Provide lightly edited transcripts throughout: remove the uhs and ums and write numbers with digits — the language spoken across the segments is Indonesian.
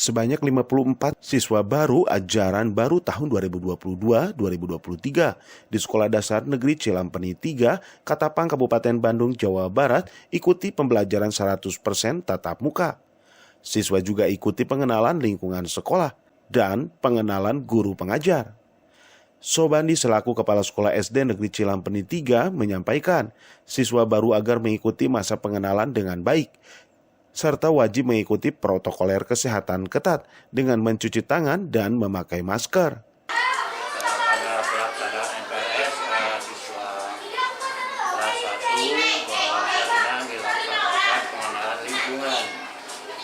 sebanyak 54 siswa baru ajaran baru tahun 2022-2023 di Sekolah Dasar Negeri Cilampeni 3, Katapang, Kabupaten Bandung, Jawa Barat ikuti pembelajaran 100% tatap muka. Siswa juga ikuti pengenalan lingkungan sekolah dan pengenalan guru pengajar. Sobandi selaku Kepala Sekolah SD Negeri Cilampeni 3 menyampaikan, siswa baru agar mengikuti masa pengenalan dengan baik, serta wajib mengikuti protokoler kesehatan ketat dengan mencuci tangan dan memakai masker. Pada pelaksanaan MPLS, siswa kelas 1 bahwa dilaksanakan pengenalan lingkungan,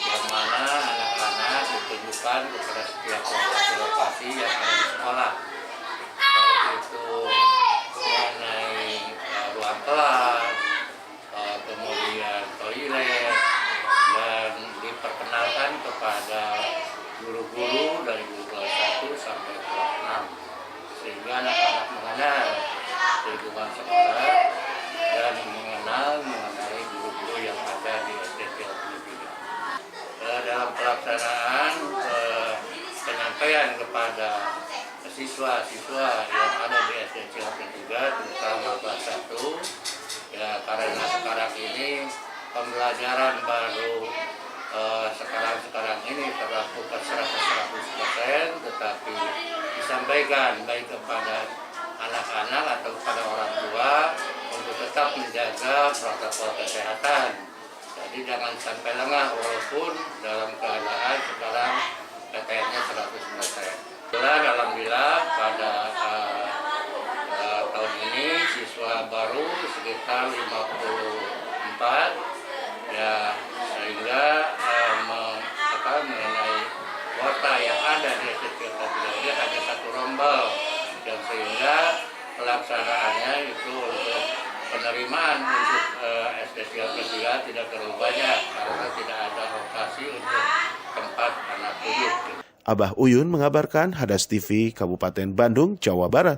yang mana anak-anak ditunjukkan kepada setiap lokasi yang ada di sekolah, baik itu mengenai ruang kelas, kemudian toilet, dan diperkenalkan kepada guru-guru dari kelas 1 sampai kelas 6, sehingga anak-anak mengenal lingkungan sekolah dan mengenai guru-guru yang ada di SD Cilampeni 3. Dalam pelaksanaan penyampaian kepada siswa-siswa yang ada di SD Cilampeni 3, terutama kelas 1, ya karena sekarang ini pembelajaran baru sekarang ini terlakukan 100%, tetapi disampaikan baik kepada anak-anak atau kepada orang tua untuk tetap menjaga protokol kesehatan. Jadi jangan sampai lengah walaupun dalam keadaan sekarang PTM-nya 100%. Alhamdulillah pada tahun ini siswa baru sekitar 54, ya sehingga mengenai kuota yang ada di SD Cilampeni ini hanya satu rombel, dan sehingga pelaksanaannya itu untuk penerimaan untuk SD Cilampeni 3 tidak terlalu banyak karena tidak ada lokasi untuk tempat anak duduk. Abah Uyun mengabarkan, Hadas TV, Kabupaten Bandung, Jawa Barat.